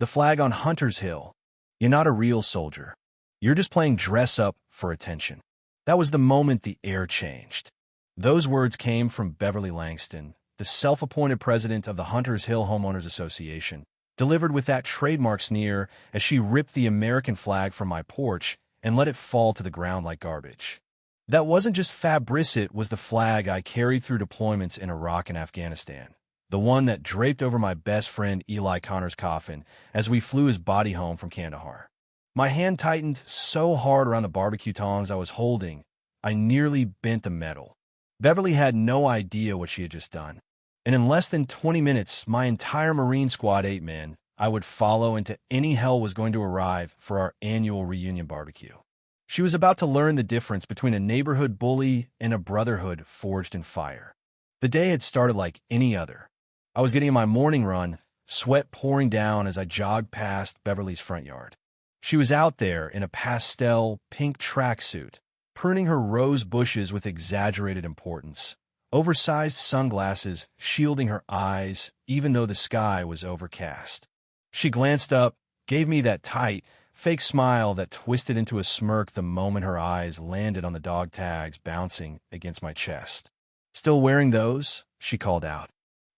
The flag on Hunter's Hill. You're not a real soldier. You're just playing dress up for attention. That was the moment the air changed. Those words came from Beverly Langston, the self-appointed president of the Hunters Hill Homeowners Association, delivered with that trademark sneer as she ripped the American flag from my porch and let it fall to the ground like garbage. That wasn't just fabric, it was the flag I carried through deployments in Iraq and Afghanistan, the one that draped over my best friend Eli Connor's coffin as we flew his body home from Kandahar. My hand tightened so hard around the barbecue tongs I was holding, I nearly bent the metal. Beverly had no idea what she had just done. And in less than 20 minutes, my entire Marine Squad 8 men I would follow into any hell was going to arrive for our annual reunion barbecue. She was about to learn the difference between a neighborhood bully and a brotherhood forged in fire. The day had started like any other. I was getting my morning run, sweat pouring down as I jogged past Beverly's front yard. She was out there in a pastel pink tracksuit, pruning her rose bushes with exaggerated importance, oversized sunglasses shielding her eyes even though the sky was overcast. She glanced up, gave me that tight, fake smile that twisted into a smirk the moment her eyes landed on the dog tags bouncing against my chest. "Still wearing those?" she called out.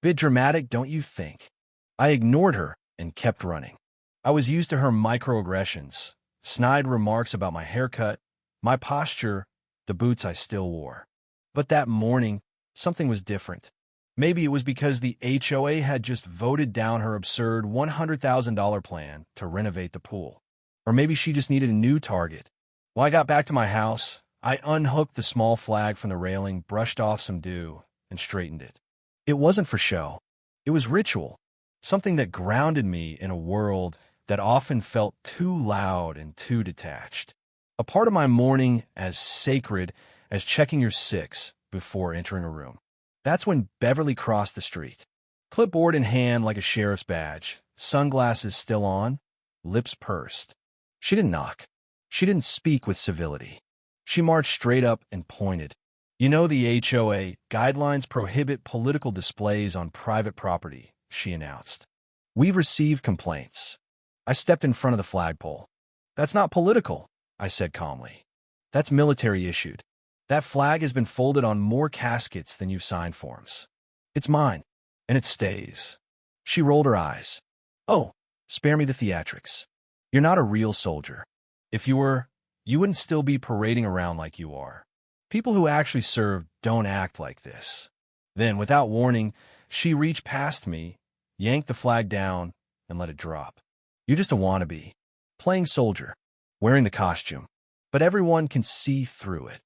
"Bit dramatic, don't you think?" I ignored her and kept running. I was used to her microaggressions, snide remarks about my haircut, my posture, the boots I still wore. But that morning, something was different. Maybe it was because the HOA had just voted down her absurd $100,000 plan to renovate the pool. Or maybe she just needed a new target. When I got back to my house, I unhooked the small flag from the railing, brushed off some dew, and straightened it. It wasn't for show. It was ritual, something that grounded me in a world that often felt too loud and too detached. A part of my morning as sacred as checking your six before entering a room. That's when Beverly crossed the street. Clipboard in hand like a sheriff's badge, sunglasses still on, lips pursed. She didn't knock. She didn't speak with civility. She marched straight up and pointed. "You know the HOA guidelines prohibit political displays on private property," she announced. "We've received complaints." I stepped in front of the flagpole. "That's not political," I said calmly. "That's military issued. That flag has been folded on more caskets than you've signed forms. It's mine, and it stays." She rolled her eyes. "Oh, spare me the theatrics. You're not a real soldier. If you were, you wouldn't still be parading around like you are. People who actually serve don't act like this." Then, without warning, she reached past me, yanked the flag down, and let it drop. "You're just a wannabe, playing soldier, wearing the costume, but everyone can see through it."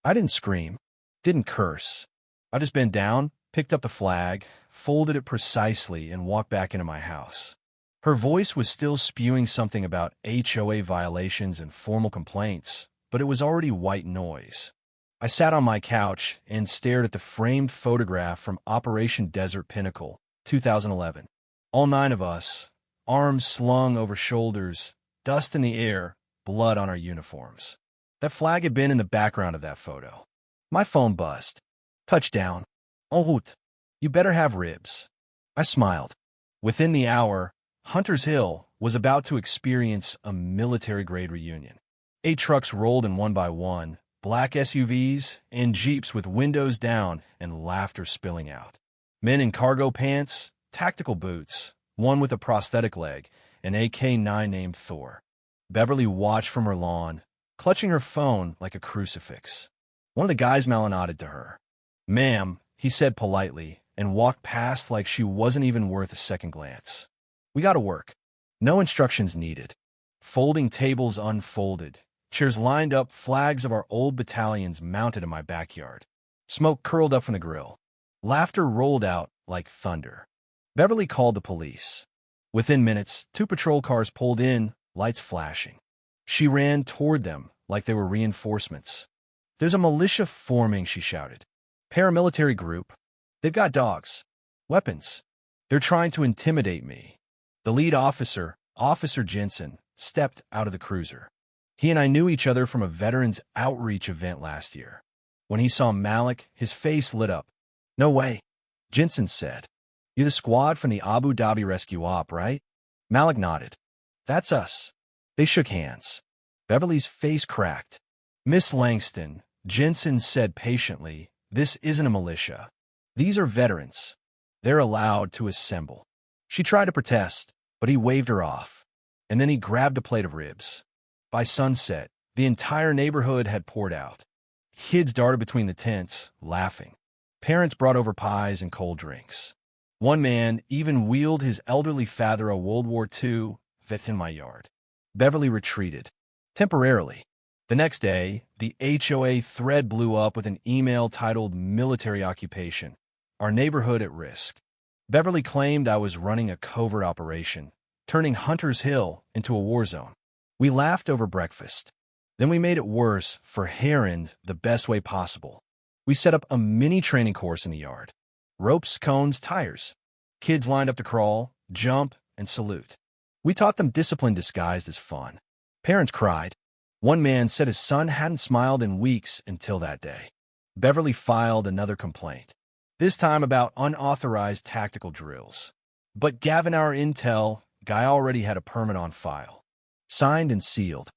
I didn't scream, didn't curse. I just bent down, picked up the flag, folded it precisely, and walked back into my house. Her voice was still spewing something about HOA violations and formal complaints, but it was already white noise. I sat on my couch and stared at the framed photograph from Operation Desert Pinnacle, 2011. All 9 of us, arms slung over shoulders, dust in the air, blood on our uniforms. That flag had been in the background of that photo. My phone buzzed. "Touchdown. En route. You better have ribs." I smiled. Within the hour, Hunters Hill was about to experience a military-grade reunion. 8 trucks rolled in one by one, black SUVs and Jeeps with windows down and laughter spilling out. Men in cargo pants, tactical boots, one with a prosthetic leg, an AK-9 named Thor. Beverly watched from her lawn, clutching her phone like a crucifix. One of the guys nodded to her. "Ma'am," he said politely, and walked past like she wasn't even worth a second glance. We got to work. No instructions needed. Folding tables unfolded, chairs lined up, flags of our old battalions mounted in my backyard. Smoke curled up from the grill. Laughter rolled out like thunder. Beverly called the police. Within minutes, 2 patrol cars pulled in, lights flashing. She ran toward them like they were reinforcements. "There's a militia forming," she shouted. "Paramilitary group. They've got dogs. Weapons. They're trying to intimidate me." The lead officer, Officer Jensen, stepped out of the cruiser. He and I knew each other from a veterans outreach event last year. When he saw Malik, his face lit up. "No way," Jensen said. "You're the squad from the Abu Dhabi rescue op, right?" Malik nodded. That's us. They shook hands. Beverly's face cracked. Miss Langston, Jensen said patiently, this isn't a militia. These are veterans. They're allowed to assemble. She tried to protest, but he waved her off. And then he grabbed a plate of ribs. By sunset, the entire neighborhood had poured out. Kids darted between the tents, laughing. Parents brought over pies and cold drinks. One man even wheeled his elderly father a World War II vet in my yard. Beverly retreated. Temporarily. The next day, the HOA thread blew up with an email titled Military Occupation. Our neighborhood at risk. Beverly claimed I was running a covert operation, turning Hunter's Hill into a war zone. We laughed over breakfast. Then we made it worse for Heron the best way possible. We set up a mini training course in the yard. Ropes, cones, tires. Kids lined up to crawl, jump, and salute. We taught them discipline disguised as fun. Parents cried. One man said his son hadn't smiled in weeks until that day. Beverly filed another complaint, this time about unauthorized tactical drills. But Gavin, our intel guy, already had a permit on file. Signed and sealed.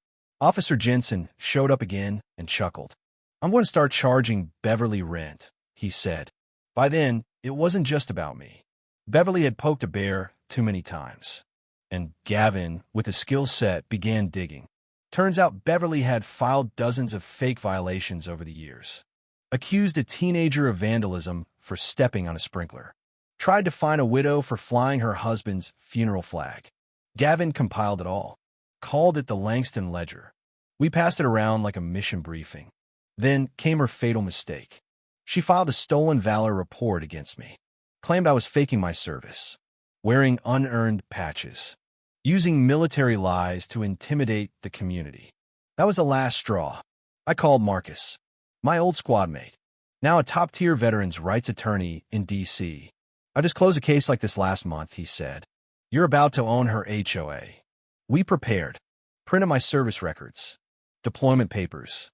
Officer Jensen showed up again and chuckled. I'm going to start charging Beverly rent, he said. By then, it wasn't just about me. Beverly had poked a bear too many times. And Gavin, with a skill set, began digging. Turns out Beverly had filed dozens of fake violations over the years. Accused a teenager of vandalism for stepping on a sprinkler. Tried to fine a widow for flying her husband's funeral flag. Gavin compiled it all. Called it the Langston Ledger. We passed it around like a mission briefing. Then came her fatal mistake. She filed a stolen valor report against me. Claimed I was faking my service. Wearing unearned patches. Using military lies to intimidate the community. That was the last straw. I called Marcus, my old squad mate, now a top-tier veterans' rights attorney in D.C. I just closed a case like this last month, he said. You're about to own her HOA. We prepared. Printed my service records. Deployment papers.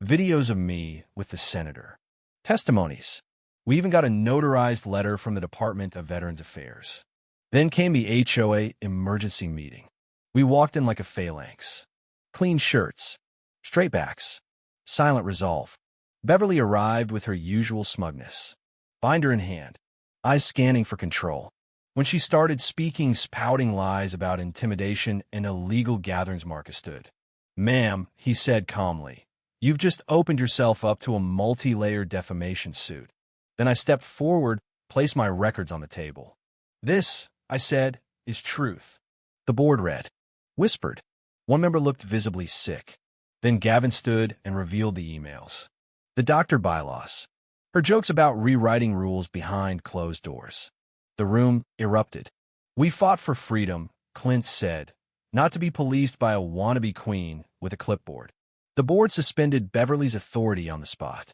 Videos of me with the senator. Testimonies. We even got a notarized letter from the Department of Veterans Affairs. Then came the HOA emergency meeting. We walked in like a phalanx. Clean shirts. Straight backs. Silent resolve. Beverly arrived with her usual smugness. Binder in hand. Eyes scanning for control. When she started speaking spouting lies about intimidation and illegal gatherings, Marcus stood. Ma'am, he said calmly, you've just opened yourself up to a multi-layered defamation suit. Then I stepped forward, placed my records on the table. This, I said, is truth. The board read. Whispered. One member looked visibly sick. Then Gavin stood and revealed the emails. The doctor bylaws. Her jokes about rewriting rules behind closed doors. The room erupted. We fought for freedom, Clint said, not to be policed by a wannabe queen with a clipboard. The board suspended Beverly's authority on the spot.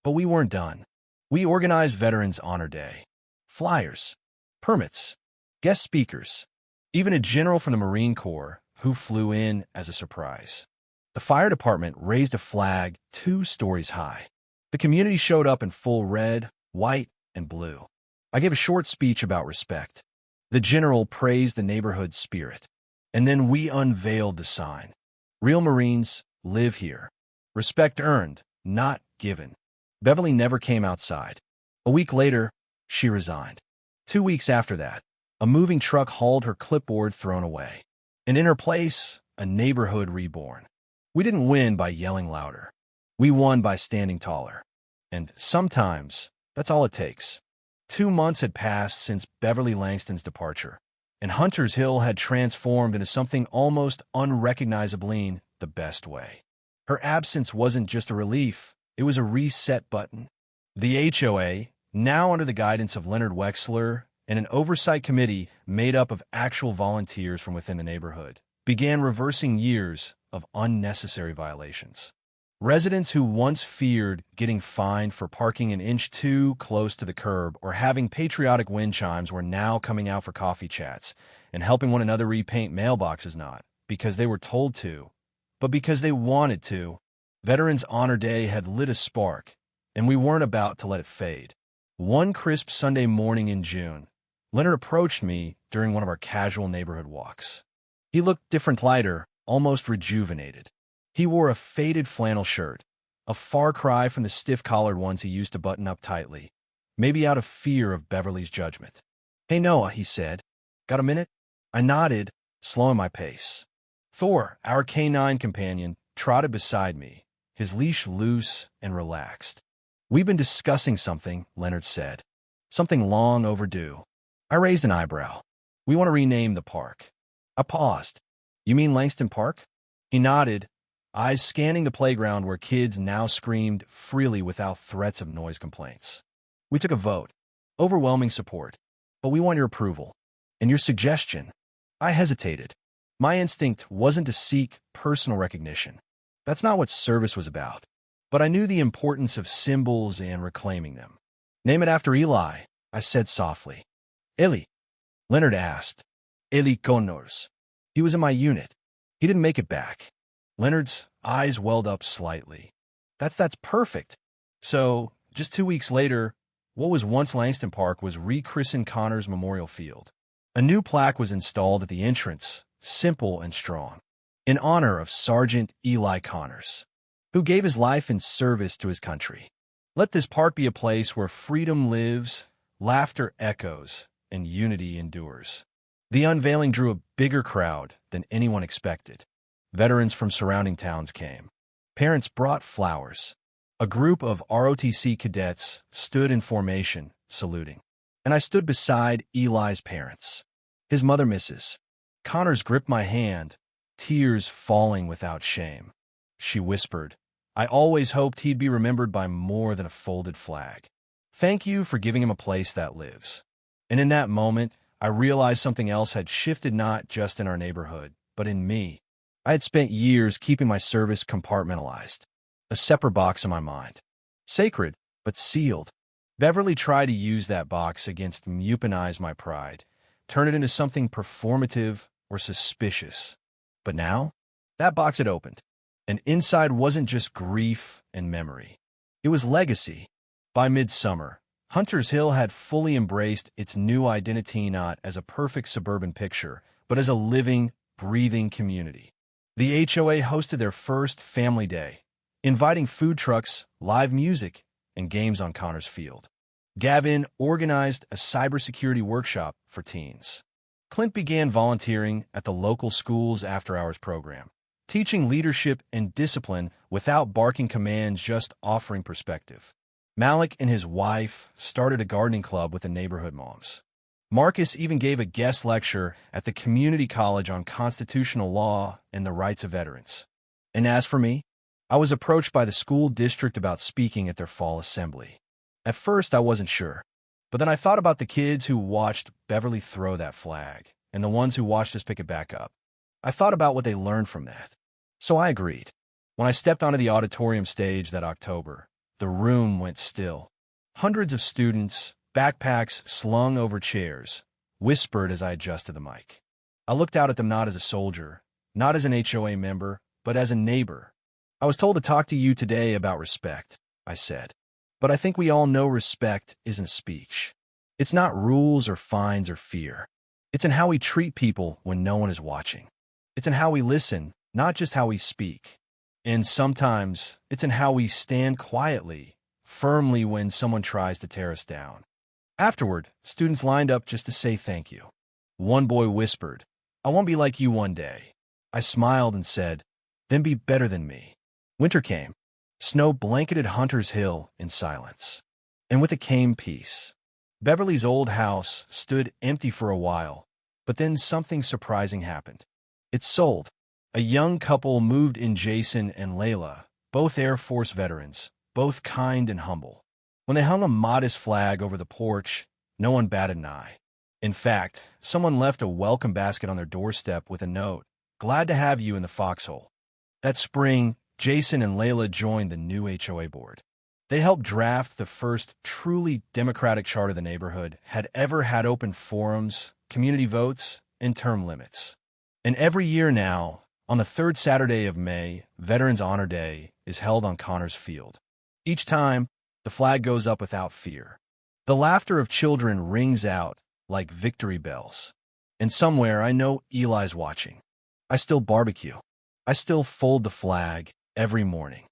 But we weren't done. We organized Veterans Honor Day. Flyers. Permits. Guest speakers. Even a general from the Marine Corps who flew in as a surprise. The fire department raised a flag 2 stories high. The community showed up in full red, white, and blue. I gave a short speech about respect. The general praised the neighborhood spirit. And then we unveiled the sign. Real Marines live here. Respect earned, not given. Beverly never came outside. A week later, she resigned. 2 weeks after that, a moving truck hauled her clipboard thrown away. And in her place, a neighborhood reborn. We didn't win by yelling louder. We won by standing taller. And sometimes, that's all it takes. 2 months had passed since Beverly Langston's departure, and Hunter's Hill had transformed into something almost unrecognizably in the best way. Her absence wasn't just a relief, it was a reset button. The HOA, now under the guidance of Leonard Wexler and an oversight committee made up of actual volunteers from within the neighborhood, began reversing years of unnecessary violations. Residents who once feared getting fined for parking an inch too close to the curb or having patriotic wind chimes were now coming out for coffee chats and helping one another repaint mailboxes, not because they were told to, but because they wanted to. Veterans Honor Day had lit a spark, and we weren't about to let it fade. One crisp Sunday morning in June, Leonard approached me during one of our casual neighborhood walks. He looked different, lighter, almost rejuvenated. He wore a faded flannel shirt, a far cry from the stiff-collared ones he used to button up tightly, maybe out of fear of Beverly's judgment. "Hey, Noah," he said. "Got a minute?" I nodded, slowing my pace. Thor, our canine companion, trotted beside me, his leash loose and relaxed. "We've been discussing something," Leonard said. "Something long overdue." I raised an eyebrow. "We want to rename the park." I paused. "You mean Langston Park?" He nodded, eyes scanning the playground where kids now screamed freely without threats of noise complaints. We took a vote. Overwhelming support. "But we want your approval. And your suggestion." I hesitated. My instinct wasn't to seek personal recognition. That's not what service was about. But I knew the importance of symbols and reclaiming them. "Name it after Eli," I said softly. "Eli?" Leonard asked. "Eli Connors. He was in my unit. He didn't make it back." Leonard's eyes welled up slightly. That's perfect." So, just 2 weeks later, what was once Langston Park was rechristened Connors Memorial Field. A new plaque was installed at the entrance, simple and strong, in honor of Sergeant Eli Connors, who gave his life in service to his country. Let this park be a place where freedom lives, laughter echoes, and unity endures. The unveiling drew a bigger crowd than anyone expected. Veterans from surrounding towns came. Parents brought flowers. A group of ROTC cadets stood in formation, saluting. And I stood beside Eli's parents. His mother, Mrs. Connors, gripped my hand, tears falling without shame. She whispered, "I always hoped he'd be remembered by more than a folded flag. Thank you for giving him a place that lives." And in that moment, I realized something else had shifted, not just in our neighborhood, but in me. I had spent years keeping my service compartmentalized, a separate box in my mind. Sacred, but sealed. Beverly tried to use that box against me, weaponize my pride, turn it into something performative or suspicious. But now, that box had opened, and inside wasn't just grief and memory. It was legacy. By midsummer, Hunters Hill had fully embraced its new identity, not as a perfect suburban picture, but as a living, breathing community. The HOA hosted their first family day, inviting food trucks, live music, and games on Connors Field. Gavin organized a cybersecurity workshop for teens. Clint began volunteering at the local school's after-hours program, teaching leadership and discipline without barking commands, just offering perspective. Malik and his wife started a gardening club with the neighborhood moms. Marcus even gave a guest lecture at the community college on constitutional law and the rights of veterans. And as for me, I was approached by the school district about speaking at their fall assembly. At first, I wasn't sure, but then I thought about the kids who watched Beverly throw that flag and the ones who watched us pick it back up. I thought about what they learned from that. So I agreed. When I stepped onto the auditorium stage that October, the room went still. Hundreds of students, backpacks slung over chairs, whispered as I adjusted the mic. I looked out at them not as a soldier, not as an HOA member, but as a neighbor. "I was told to talk to you today about respect," I said. "But I think we all know respect isn't a speech. It's not rules or fines or fear. It's in how we treat people when no one is watching. It's in how we listen, not just how we speak. And sometimes it's in how we stand quietly, firmly when someone tries to tear us down." Afterward, students lined up just to say thank you. One boy whispered, "I won't be like you one day." I smiled and said, "Then be better than me." Winter came. Snow blanketed Hunters Hill in silence. And with it came peace. Beverly's old house stood empty for a while, but then something surprising happened. It sold. A young couple moved in, Jason and Layla, both Air Force veterans, both kind and humble. When they hung a modest flag over the porch, no one batted an eye. In fact, someone left a welcome basket on their doorstep with a note, "Glad to have you in the foxhole." That spring, Jason and Layla joined the new HOA board. They helped draft the first truly democratic charter the neighborhood had ever had: open forums, community votes, and term limits. And every year now, on the third Saturday of May, Veterans Honor Day is held on Connors Field. Each time, the flag goes up without fear. The laughter of children rings out, like victory bells. And somewhere I know Eli's watching. I still barbecue. I still fold the flag every morning.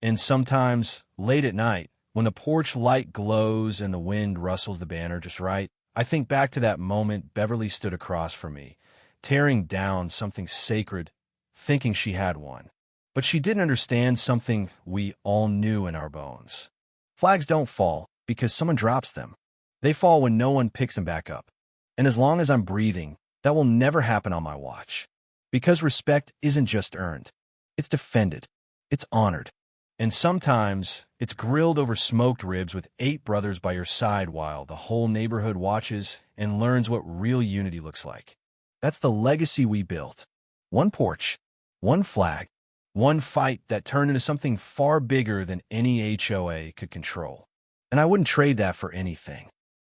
And sometimes, late at night, when the porch light glows and the wind rustles the banner just right, I think back to that moment Beverly stood across from me, tearing down something sacred, thinking she had won. But she didn't understand something we all knew in our bones. Flags don't fall because someone drops them. They fall when no one picks them back up. And as long as I'm breathing, that will never happen on my watch. Because respect isn't just earned. It's defended. It's honored. And sometimes it's grilled over smoked ribs with 8 brothers by your side while the whole neighborhood watches and learns what real unity looks like. That's the legacy we built. One porch, one flag, one fight that turned into something far bigger than any HOA could control. And I wouldn't trade that for anything.